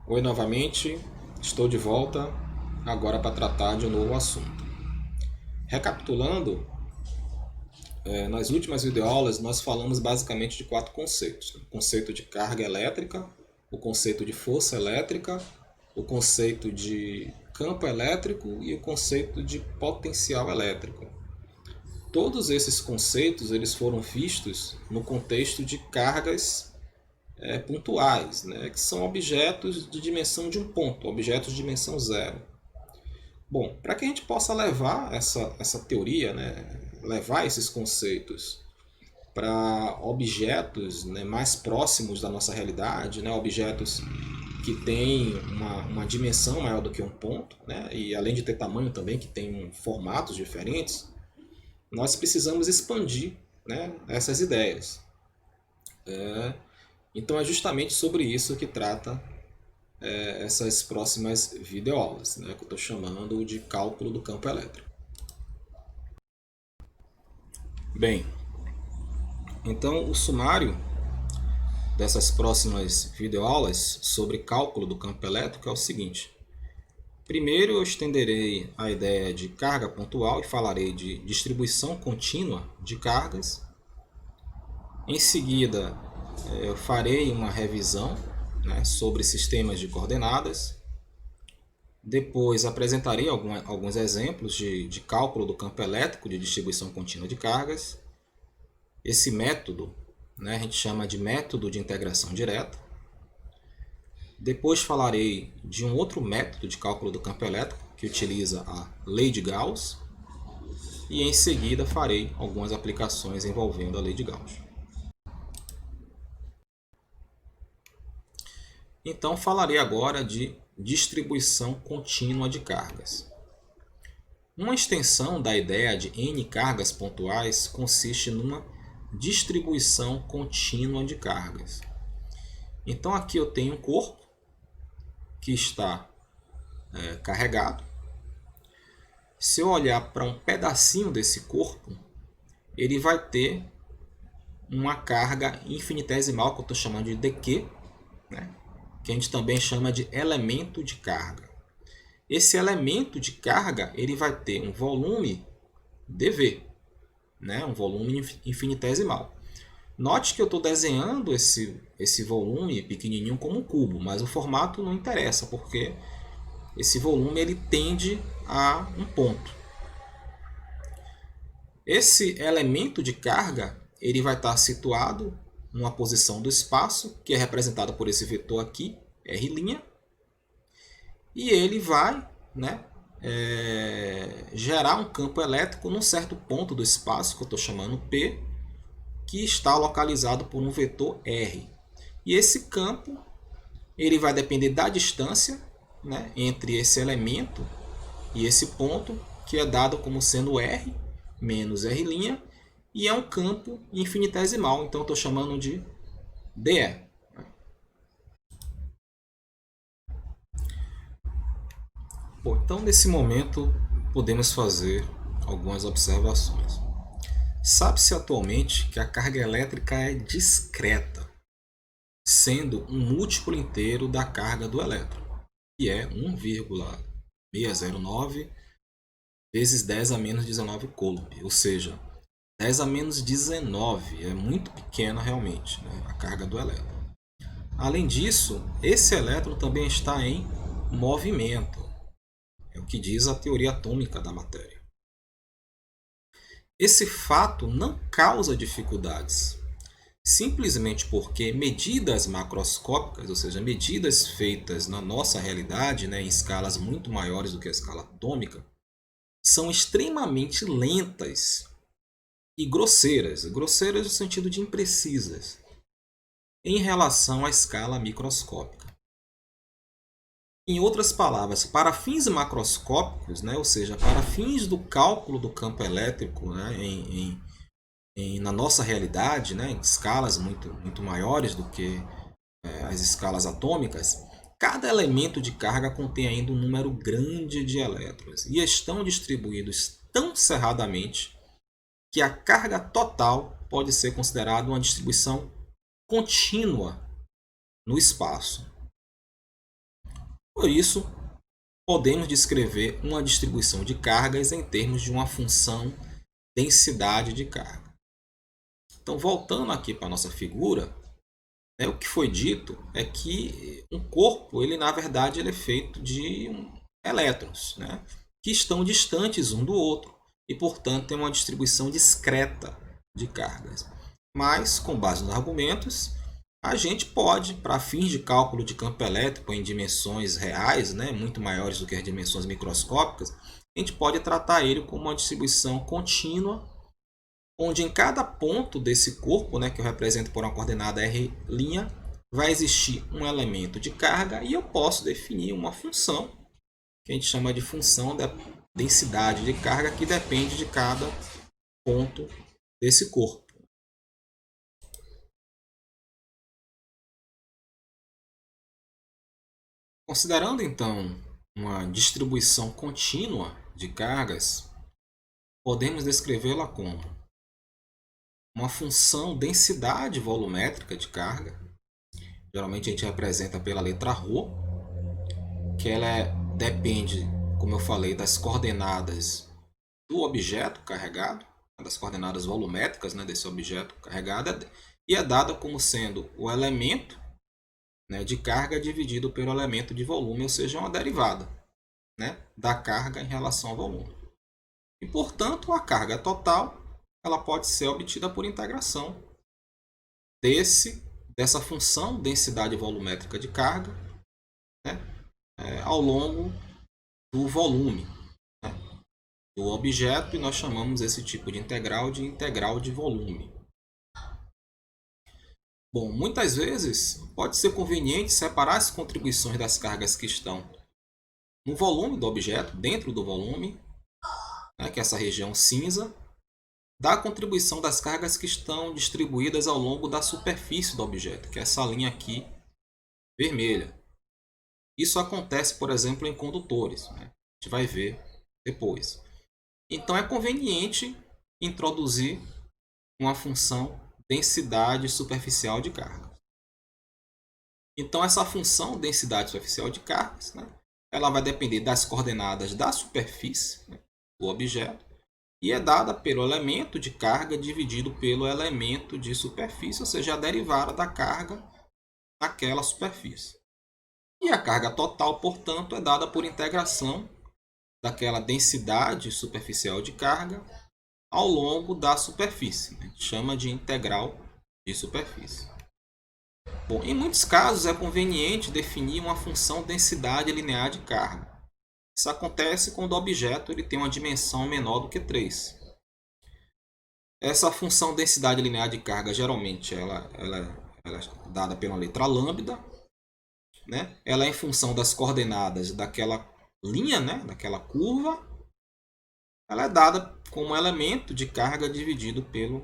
Oi novamente, estou de volta agora para tratar de um novo assunto. Recapitulando, nas últimas videoaulas nós falamos basicamente de quatro conceitos: o conceito de carga elétrica, o conceito de força elétrica, o conceito de campo elétrico e o conceito de potencial elétrico. Todos esses conceitos eles foram vistos no contexto de cargas pontuais, né, que são objetos de dimensão de um ponto, objetos de dimensão zero. Bom, para que a gente possa levar essa teoria, né, levar esses conceitos para objetos, né, mais próximos da nossa realidade, né, objetos que têm uma dimensão maior do que um ponto, né, e além de ter tamanho também, que tem formatos diferentes, nós precisamos expandir, né, essas ideias. Então é justamente sobre isso que trata essas próximas videoaulas, né, que eu estou chamando de cálculo do campo elétrico. Bem, então o sumário dessas próximas videoaulas sobre cálculo do campo elétrico é o seguinte. Primeiro eu estenderei a ideia de carga pontual e falarei de distribuição contínua de cargas. Em seguida, eu farei uma revisão, né, sobre sistemas de coordenadas. Depois apresentarei alguns exemplos de cálculo do campo elétrico de distribuição contínua de cargas. Esse método, né, a gente chama de método de integração direta. Depois falarei de um outro método de cálculo do campo elétrico que utiliza a lei de Gauss. E em seguida farei algumas aplicações envolvendo a lei de Gauss. Então falarei agora de distribuição contínua de cargas. Uma extensão da ideia de n cargas pontuais consiste numa distribuição contínua de cargas. Então aqui eu tenho um corpo que está carregado. Se eu olhar para um pedacinho desse corpo, ele vai ter uma carga infinitesimal, que eu estou chamando de dq, né? Que a gente também chama de elemento de carga. Esse elemento de carga ele vai ter um volume dV, né? Um volume infinitesimal. Note que eu estou desenhando esse volume pequenininho como um cubo, mas o formato não interessa, porque esse volume ele tende a um ponto. Esse elemento de carga ele vai estar situado numa posição do espaço, que é representada por esse vetor aqui, R', e ele vai, né, gerar um campo elétrico num certo ponto do espaço, que eu estou chamando P, que está localizado por um vetor R. E esse campo ele vai depender da distância, né, entre esse elemento e esse ponto, que é dado como sendo R menos R', e é um campo infinitesimal, então eu estou chamando de dE. Bom, então nesse momento podemos fazer algumas observações. Sabe-se atualmente que a carga elétrica é discreta, sendo um múltiplo inteiro da carga do elétron, que é 1,609 vezes 10 a menos 19 coulomb, ou seja, 10 a menos 19, é muito pequena realmente, né, a carga do elétron. Além disso, esse elétron também está em movimento, é o que diz a teoria atômica da matéria. Esse fato não causa dificuldades, simplesmente porque medidas macroscópicas, ou seja, medidas feitas na nossa realidade, né, em escalas muito maiores do que a escala atômica, são extremamente lentas e grosseiras no sentido de imprecisas, em relação à escala microscópica. Em outras palavras, para fins macroscópicos, né, ou seja, para fins do cálculo do campo elétrico, né, na nossa realidade, né, em escalas muito maiores do que as escalas atômicas, cada elemento de carga contém ainda um número grande de elétrons e estão distribuídos tão cerradamente que a carga total pode ser considerada uma distribuição contínua no espaço. Por isso, podemos descrever uma distribuição de cargas em termos de uma função densidade de carga. Então, voltando aqui para a nossa figura, o que foi dito é que um corpo, ele na verdade, ele é feito de elétrons, né, que estão distantes um do outro e, portanto, tem uma distribuição discreta de cargas. Mas, com base nos argumentos, a gente pode, para fins de cálculo de campo elétrico em dimensões reais, né, muito maiores do que as dimensões microscópicas, a gente pode tratar ele como uma distribuição contínua, onde em cada ponto desse corpo, né, que eu represento por uma coordenada R', vai existir um elemento de carga e eu posso definir uma função, que a gente chama de função da densidade de carga, que depende de cada ponto desse corpo. Considerando então uma distribuição contínua de cargas, podemos descrevê-la como uma função densidade volumétrica de carga. Geralmente a gente representa pela letra ρ, que ela depende, como eu falei, das coordenadas do objeto carregado, das coordenadas volumétricas, né, desse objeto carregado, e é dada como sendo o elemento, né, de carga dividido pelo elemento de volume, ou seja, uma derivada, né, da carga em relação ao volume. E, portanto, a carga total ela pode ser obtida por integração dessa função densidade volumétrica de carga, né, ao longo do volume, né, do objeto, e nós chamamos esse tipo de integral de volume. Bom, muitas vezes pode ser conveniente separar as contribuições das cargas que estão no volume do objeto, dentro do volume, né, que é essa região cinza, da contribuição das cargas que estão distribuídas ao longo da superfície do objeto, que é essa linha aqui vermelha. Isso acontece, por exemplo, em condutores, né? A gente vai ver depois. Então é conveniente introduzir uma função densidade superficial de carga. Então essa função densidade superficial de cargas, né, ela vai depender das coordenadas da superfície, né, do objeto, e é dada pelo elemento de carga dividido pelo elemento de superfície, ou seja, a derivada da carga naquela superfície. E a carga total, portanto, é dada por integração daquela densidade superficial de carga ao longo da superfície. A gente chama de integral de superfície. Bom, em muitos casos é conveniente definir uma função densidade linear de carga. Isso acontece quando o objeto ele tem uma dimensão menor do que 3. Essa função densidade linear de carga, geralmente, ela é dada pela letra lambda, né? Ela é em função das coordenadas daquela linha, né? Daquela curva. Ela é dada como elemento de carga dividido pelo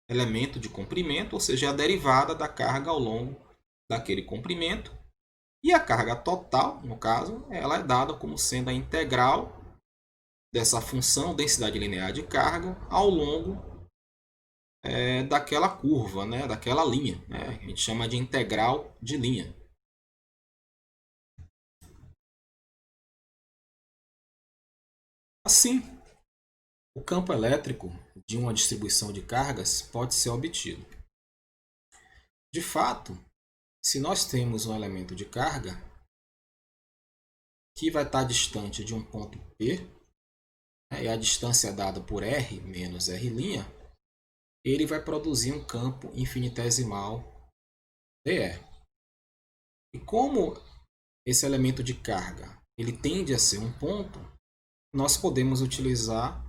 elemento de comprimento, ou seja, a derivada da carga ao longo daquele comprimento. E a carga total, no caso, ela é dada como sendo a integral dessa função densidade linear de carga ao longo daquela curva, né, daquela linha, né? A gente chama de integral de linha. Assim, o campo elétrico de uma distribuição de cargas pode ser obtido. De fato, se nós temos um elemento de carga que vai estar distante de um ponto P, né, e a distância é dada por R menos R', ele vai produzir um campo infinitesimal dE. E como esse elemento de carga ele tende a ser um ponto, nós podemos utilizar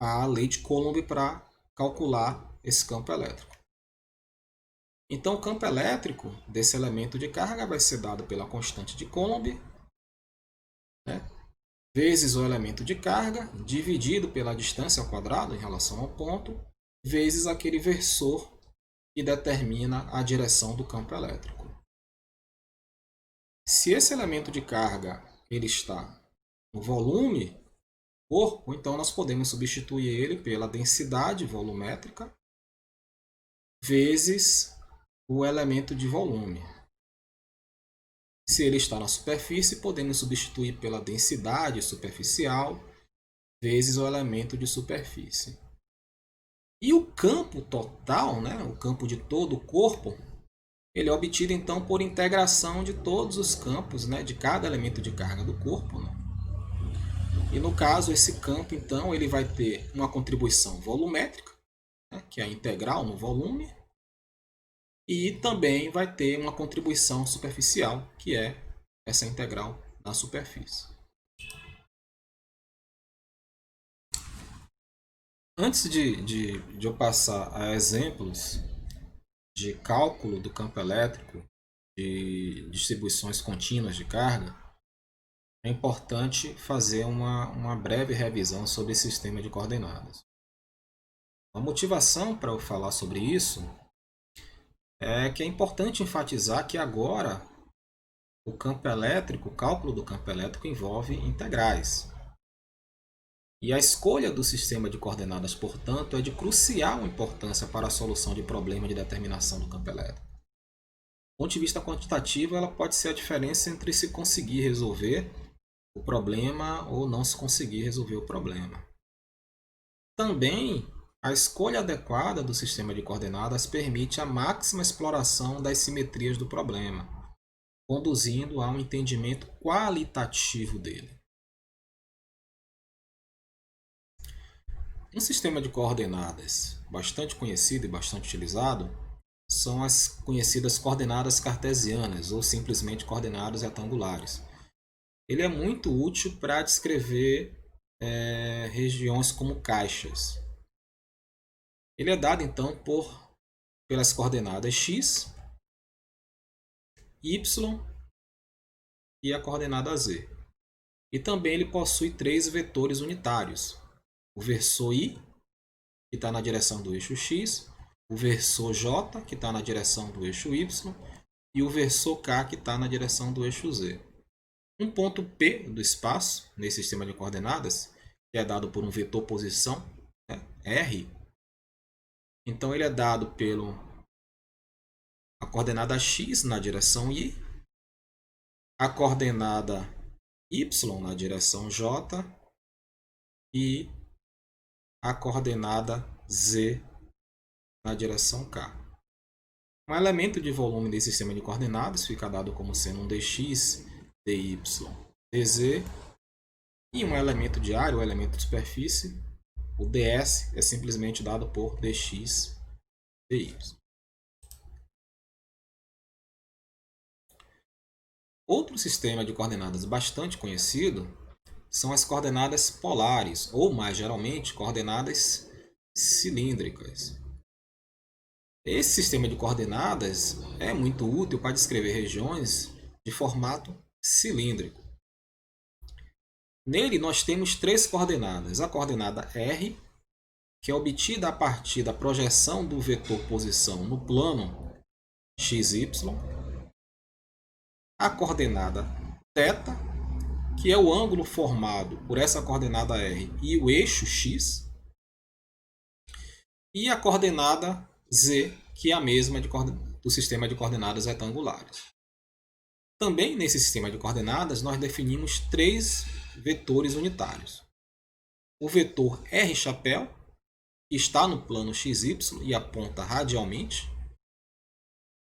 a lei de Coulomb para calcular esse campo elétrico. Então, o campo elétrico desse elemento de carga vai ser dado pela constante de Coulomb, né, vezes o elemento de carga, dividido pela distância ao quadrado em relação ao ponto, vezes aquele versor que determina a direção do campo elétrico. Se esse elemento de carga ele está no volume corpo, então nós podemos substituir ele pela densidade volumétrica vezes o elemento de volume. Se ele está na superfície, podemos substituir pela densidade superficial vezes o elemento de superfície. E o campo total, né, o campo de todo o corpo, ele é obtido então por integração de todos os campos, né, de cada elemento de carga do corpo, né? E no caso, esse campo então ele vai ter uma contribuição volumétrica, né, que é a integral no volume, e também vai ter uma contribuição superficial, que é essa integral na superfície. Antes de eu passar a exemplos de cálculo do campo elétrico de distribuições contínuas de carga, é importante fazer uma breve revisão sobre esse sistema de coordenadas. A motivação para eu falar sobre isso é que é importante enfatizar que agora o campo elétrico, o cálculo do campo elétrico envolve integrais. E a escolha do sistema de coordenadas, portanto, é de crucial importância para a solução de problemas de determinação do campo elétrico. Do ponto de vista quantitativo, ela pode ser a diferença entre se conseguir resolver o problema ou não se conseguir resolver o problema. Também, a escolha adequada do sistema de coordenadas permite a máxima exploração das simetrias do problema, conduzindo a um entendimento qualitativo dele. Um sistema de coordenadas bastante conhecido e bastante utilizado são as conhecidas coordenadas cartesianas ou simplesmente coordenadas retangulares. Ele é muito útil para descrever regiões como caixas. Ele é dado então pelas coordenadas x, y e a coordenada z. E também ele possui três vetores unitários: o versor i, que está na direção do eixo x, o versor j, que está na direção do eixo y, e o versor k, que está na direção do eixo z. Um ponto P do espaço, nesse sistema de coordenadas, que é dado por um vetor posição, né, R, então ele é dado pela coordenada x na direção i, a coordenada y na direção j e a coordenada z na direção k. Um elemento de volume desse sistema de coordenadas fica dado como sendo um dx, dy, dz, e um elemento de área, o elemento de superfície, o ds, é simplesmente dado por dx, dy. Outro sistema de coordenadas bastante conhecido são as coordenadas polares, ou mais geralmente, coordenadas cilíndricas. Esse sistema de coordenadas é muito útil para descrever regiões de formato cilíndrico. Nele nós temos três coordenadas: a coordenada R, que é obtida a partir da projeção do vetor posição no plano xy, a coordenada θ, que é o ângulo formado por essa coordenada R e o eixo x, e a coordenada z, que é a mesma do sistema de coordenadas retangulares. Também nesse sistema de coordenadas nós definimos três vetores unitários: o vetor R chapéu, que está no plano XY e aponta radialmente,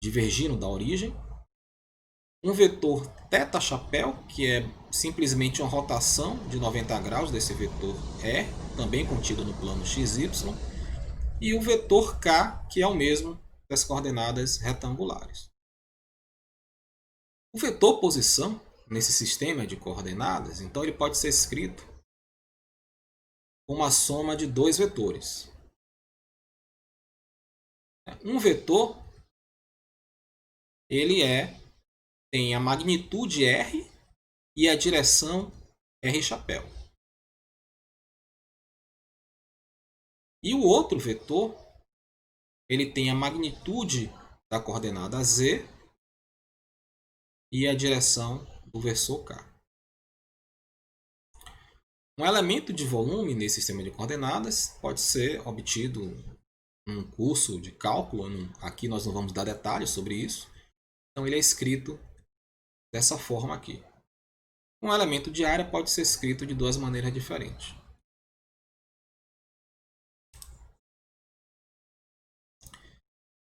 divergindo da origem; um vetor θ chapéu, que é simplesmente uma rotação de 90 graus desse vetor R, também contido no plano XY; e o vetor K, que é o mesmo das coordenadas retangulares. O vetor posição, nesse sistema de coordenadas, então ele pode ser escrito como a soma de dois vetores. Um vetor ele tem a magnitude R e a direção R chapéu. E o outro vetor ele tem a magnitude da coordenada Z e a direção do versor K. Um elemento de volume nesse sistema de coordenadas pode ser obtido num curso de cálculo. Aqui nós não vamos dar detalhes sobre isso. Então ele é escrito dessa forma aqui. Um elemento de área pode ser escrito de duas maneiras diferentes.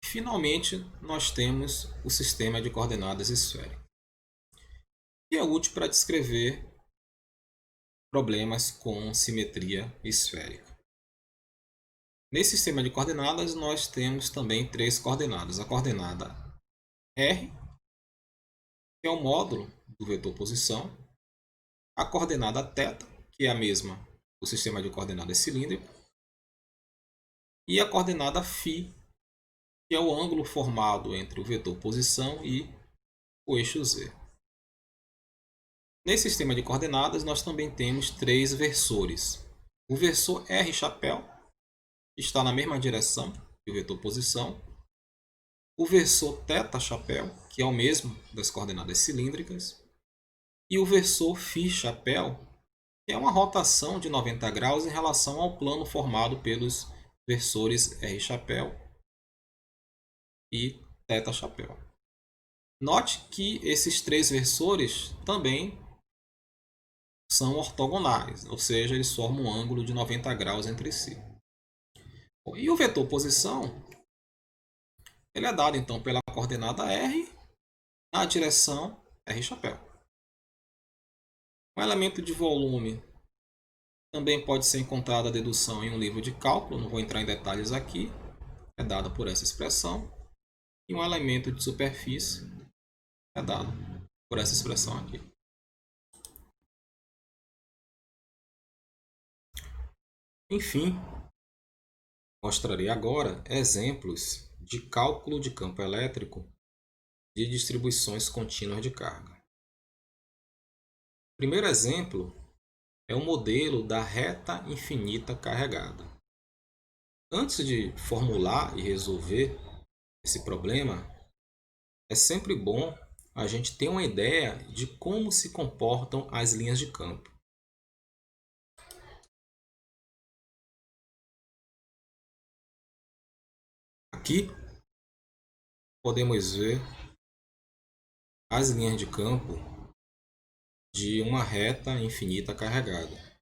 Finalmente, nós temos o sistema de coordenadas esférico, que é útil para descrever problemas com simetria esférica. Nesse sistema de coordenadas, nós temos também três coordenadas. A coordenada R, que é o módulo do vetor posição. A coordenada θ, que é a mesma do sistema de coordenadas cilíndrico. E a coordenada φ, que é o ângulo formado entre o vetor posição e o eixo Z. Nesse sistema de coordenadas, nós também temos três versores. O versor R chapéu, que está na mesma direção que o vetor posição. O versor θ chapéu, que é o mesmo das coordenadas cilíndricas. E o versor φ chapéu, que é uma rotação de 90 graus em relação ao plano formado pelos versores R chapéu e θ chapéu. Note que esses três versores também são ortogonais, ou seja, eles formam um ângulo de 90 graus entre si. E o vetor posição, ele é dado então pela coordenada R na direção R chapéu. Um elemento de volume também pode ser encontrada a dedução em um livro de cálculo, não vou entrar em detalhes aqui, é dada por essa expressão. E um elemento de superfície é dado por essa expressão aqui. Enfim, mostrarei agora exemplos de cálculo de campo elétrico de distribuições contínuas de carga. O primeiro exemplo é o modelo da reta infinita carregada. Antes de formular e resolver esse problema, é sempre bom a gente ter uma ideia de como se comportam as linhas de campo. Aqui podemos ver as linhas de campo de uma reta infinita carregada.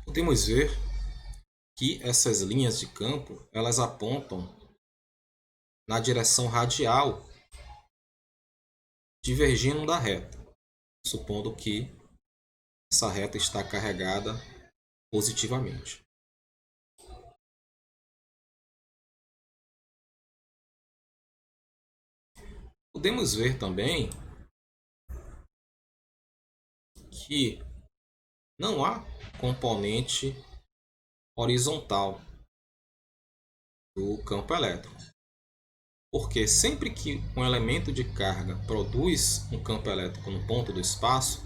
Podemos ver que essas linhas de campo elas apontam na direção radial, divergindo da reta, supondo que essa reta está carregada positivamente. Podemos ver também que não há componente horizontal do campo elétrico, porque sempre que um elemento de carga produz um campo elétrico no ponto do espaço,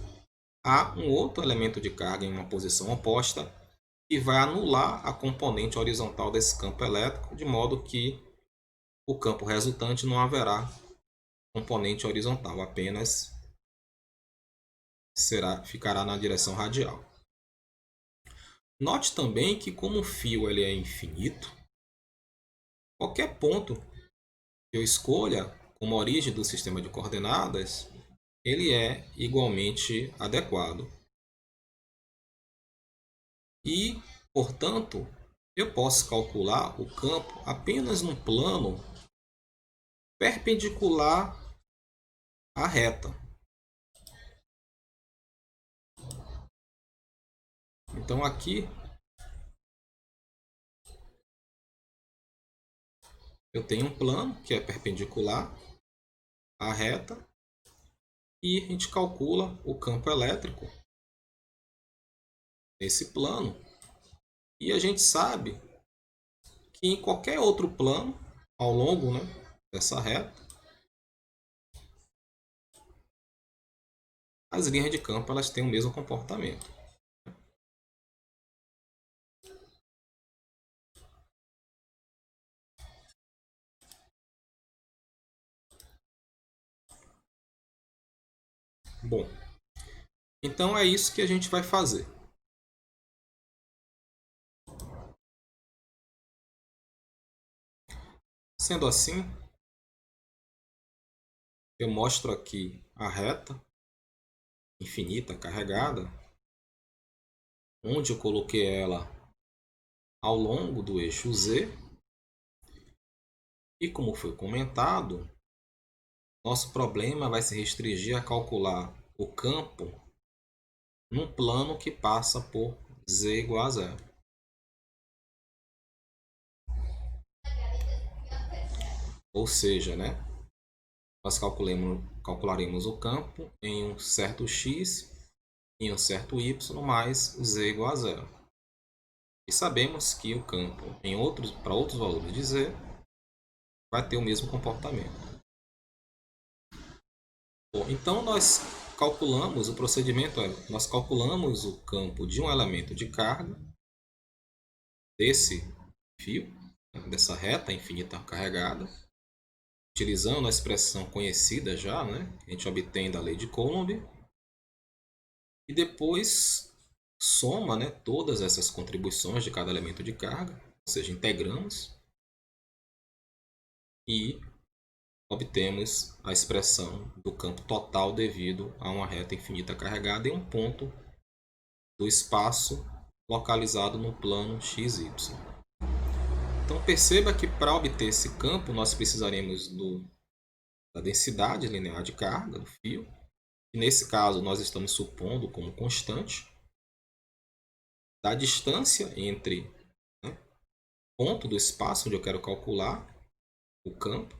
há um outro elemento de carga em uma posição oposta que vai anular a componente horizontal desse campo elétrico, de modo que o campo resultante não haverá componente horizontal, apenas ficará na direção radial. Note também que como o fio ele é infinito, qualquer ponto que eu escolha como origem do sistema de coordenadas, ele é igualmente adequado. E, portanto, eu posso calcular o campo apenas num plano perpendicular à reta. Então aqui eu tenho um plano que é perpendicular à reta e a gente calcula o campo elétrico nesse plano. E a gente sabe que em qualquer outro plano ao longo, dessa reta, as linhas de campo elas têm o mesmo comportamento. Bom, então é isso que a gente vai fazer. Sendo assim, eu mostro aqui a reta infinita carregada, onde eu coloquei ela ao longo do eixo Z. E como foi comentado, nosso problema vai se restringir a calcular o campo num plano que passa por Z igual a zero. Ou seja, né, nós calcularemos o campo em um certo x, em um certo y, mais Z igual a zero. E sabemos que o campo para outros valores de Z vai ter o mesmo comportamento. Bom, então nós calculamos, o procedimento nós calculamos o campo de um elemento de carga desse fio, dessa reta infinita carregada, utilizando a expressão conhecida já, né, que a gente obtém da lei de Coulomb, e depois soma, né, todas essas contribuições de cada elemento de carga, ou seja, integramos, e obtemos a expressão do campo total devido a uma reta infinita carregada em um ponto do espaço localizado no plano XY. Então perceba que para obter esse campo nós precisaremos da densidade linear de carga do fio, e nesse caso nós estamos supondo como constante, da distância entre, né, ponto do espaço onde eu quero calcular o campo.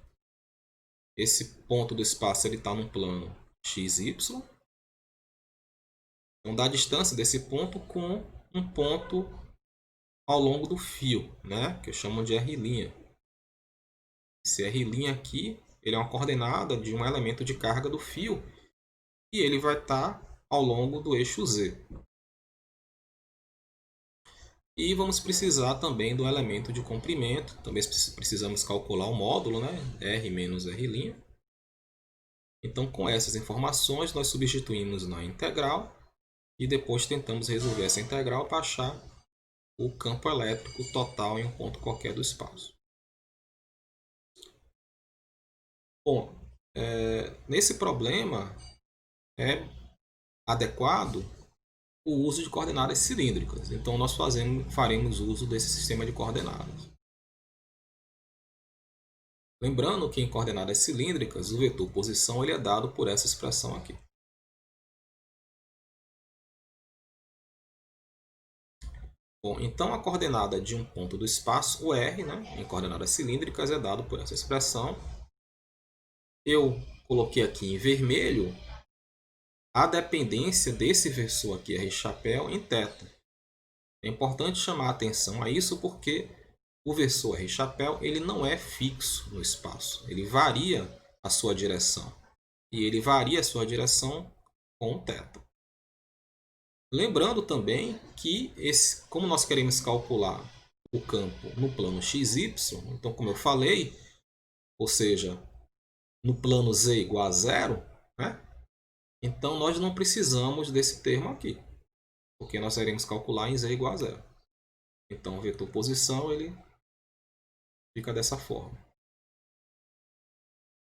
Esse ponto do espaço está num plano XY. Então, da distância desse ponto com um ponto ao longo do fio, né, que eu chamo de R'. Esse R' aqui, ele é uma coordenada de um elemento de carga do fio e ele vai estar ao longo do eixo Z. E vamos precisar também do elemento de comprimento. Também precisamos calcular o módulo, né, R menos R'. Então, com essas informações, nós substituímos na integral e depois tentamos resolver essa integral para achar o campo elétrico total em um ponto qualquer do espaço. Bom, nesse problema é adequado o uso de coordenadas cilíndricas. Então, nós faremos uso desse sistema de coordenadas. Lembrando que em coordenadas cilíndricas, o vetor posição ele é dado por essa expressão aqui. Bom, então a coordenada de um ponto do espaço, o R, né, em coordenadas cilíndricas, é dado por essa expressão. Eu coloquei aqui em vermelho a dependência desse versor aqui, R chapéu, em θ. É importante chamar a atenção a isso porque o versor R chapéu ele não é fixo no espaço. Ele varia a sua direção. E ele varia a sua direção com θ. Lembrando também que, como nós queremos calcular o campo no plano XY, então como eu falei, ou seja, no plano Z igual a zero, né? Então nós não precisamos desse termo aqui, porque nós iremos calcular em Z igual a zero. Então o vetor posição ele fica dessa forma.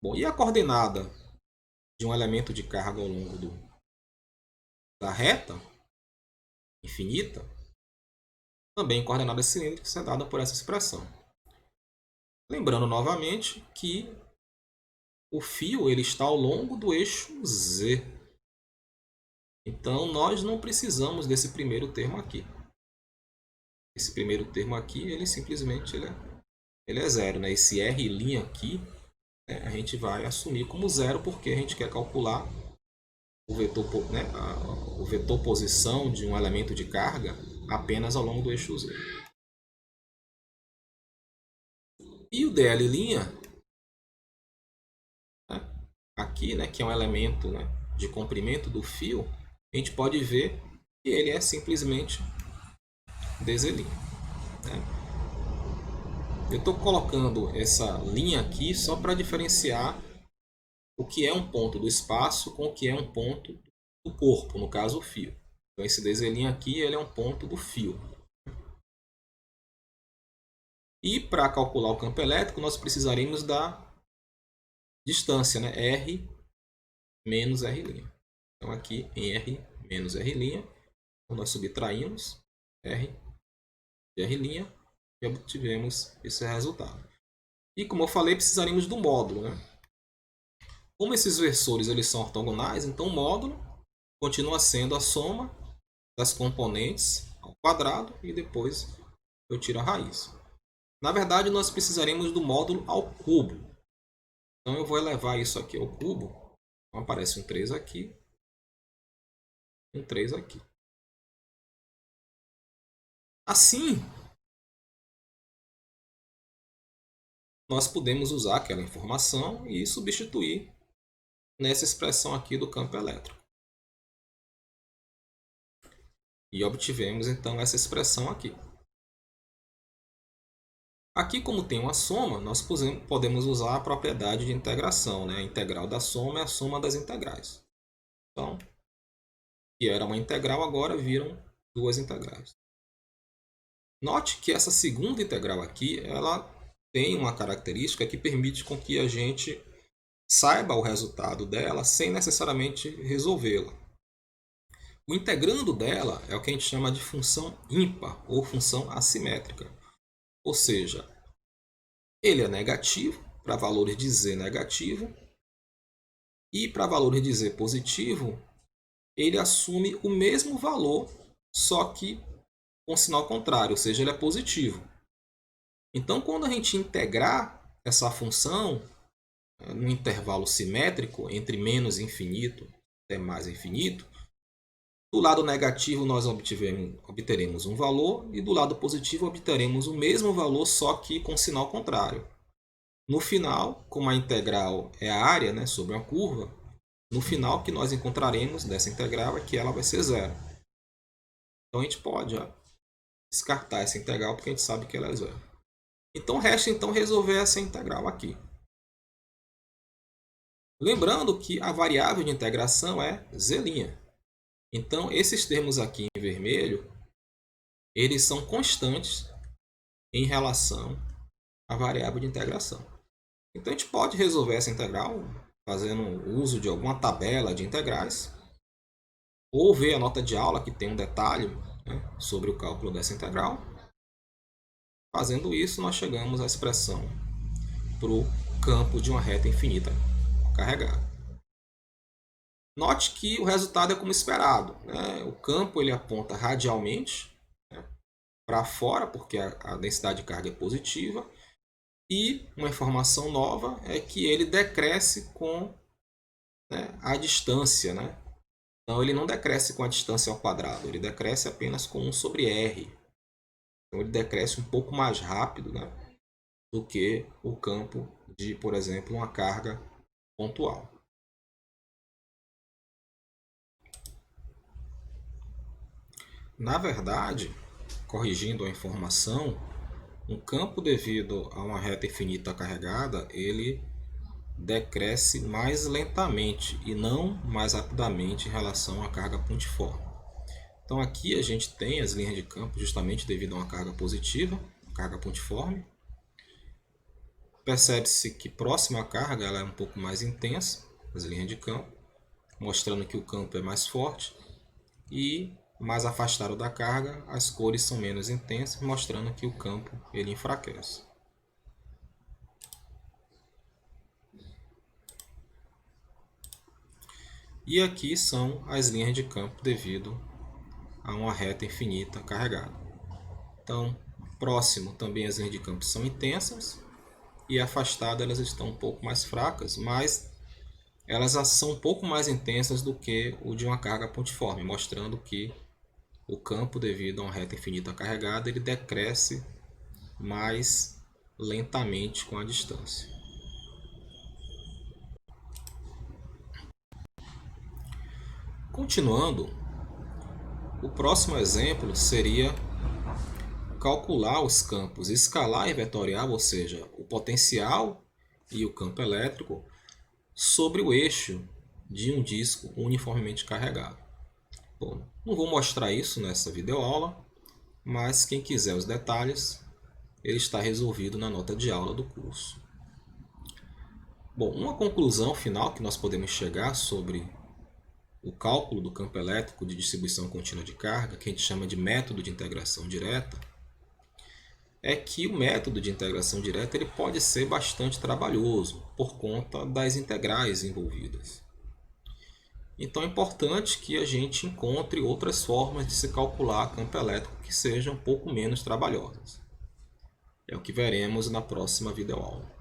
Bom, e a coordenada de um elemento de carga ao longo da reta infinita, também coordenada cilíndrica, é dada por essa expressão. Lembrando novamente que o fio ele está ao longo do eixo Z. Então, nós não precisamos desse primeiro termo aqui. Esse primeiro termo aqui, ele simplesmente ele é zero. Né? Esse R' aqui, né, a gente vai assumir como zero porque a gente quer calcular o vetor posição de um elemento de carga apenas ao longo do eixo Z. E o dl', né, aqui, né, que é um elemento, né, de comprimento do fio, a gente pode ver que ele é simplesmente dz'. Né? Eu estou colocando essa linha aqui só para diferenciar o que é um ponto do espaço com o que é um ponto do corpo, no caso o fio. Então esse dz' aqui ele é um ponto do fio. E para calcular o campo elétrico, nós precisaremos da distância, né? R menos R'. Então, aqui em R menos R', nós subtraímos R de R' e obtivemos esse resultado. E como eu falei, precisaremos do módulo, né? Como esses versores eles são ortogonais, então o módulo continua sendo a soma das componentes ao quadrado e depois eu tiro a raiz. Na verdade, nós precisaremos do módulo ao cubo. Então eu vou elevar isso aqui ao cubo. Então aparece um 3 aqui, um 3 aqui. Assim, nós podemos usar aquela informação e substituir nessa expressão aqui do campo elétrico. E obtivemos então essa expressão aqui. Aqui, como tem uma soma, nós podemos usar a propriedade de integração, né? A integral da soma é a soma das integrais. Então, que era uma integral, agora viram duas integrais. Note que essa segunda integral aqui, ela tem uma característica que permite com que a gente saiba o resultado dela sem necessariamente resolvê-la. O integrando dela é o que a gente chama de função ímpar ou função assimétrica. Ou seja, ele é negativo para valores de z negativo e para valores de z positivo, ele assume o mesmo valor, só que com sinal contrário, ou seja, ele é positivo. Então, quando a gente integrar essa função no intervalo simétrico entre menos infinito até mais infinito, do lado negativo nós obteremos um valor e do lado positivo obteremos o mesmo valor, só que com sinal contrário. No final, como a integral é a área, né, sobre uma curva, no final que nós encontraremos dessa integral é que ela vai ser zero. Então a gente pode descartar essa integral porque a gente sabe que ela é zero. Então resta então resolver essa integral aqui. Lembrando que a variável de integração é z'. Então esses termos aqui em vermelho, eles são constantes em relação à variável de integração. Então a gente pode resolver essa integral fazendo uso de alguma tabela de integrais ou ver a nota de aula que tem um detalhe, né, sobre o cálculo dessa integral. Fazendo isso, nós chegamos à expressão para o campo de uma reta infinita carregada. Note que o resultado é como esperado, né? O campo ele aponta radialmente, né, para fora, porque a densidade de carga é positiva. E uma informação nova é que ele decresce com, né, a distância. Né? Então, ele não decresce com a distância ao quadrado, ele decresce apenas com 1 sobre r. Então, ele decresce um pouco mais rápido, né, do que o campo de, por exemplo, uma carga pontual. Na verdade, corrigindo a informação, um campo devido a uma reta infinita carregada, ele decresce mais lentamente e não mais rapidamente em relação à carga pontiforme. Então aqui a gente tem as linhas de campo justamente devido a uma carga positiva, carga pontiforme. Percebe-se que próxima à carga ela é um pouco mais intensa, as linhas de campo, mostrando que o campo é mais forte, e mais afastado da carga, as cores são menos intensas, mostrando que o campo ele enfraquece. E aqui são as linhas de campo devido a uma reta infinita carregada. Então, próximo também as linhas de campo são intensas e afastadas elas estão um pouco mais fracas, mas elas são um pouco mais intensas do que o de uma carga pontiforme, mostrando que o campo devido a uma reta infinita carregada ele decresce mais lentamente com a distância. Continuando, o próximo exemplo seria calcular os campos escalar e vetorial, ou seja, o potencial e o campo elétrico, sobre o eixo de um disco uniformemente carregado. Bom, não vou mostrar isso nessa videoaula, mas quem quiser os detalhes, ele está resolvido na nota de aula do curso. Bom, uma conclusão final que nós podemos chegar sobre o cálculo do campo elétrico de distribuição contínua de carga, que a gente chama de método de integração direta, é que o método de integração direta ele pode ser bastante trabalhoso por conta das integrais envolvidas. Então é importante que a gente encontre outras formas de se calcular campo elétrico que sejam um pouco menos trabalhosas. É o que veremos na próxima videoaula.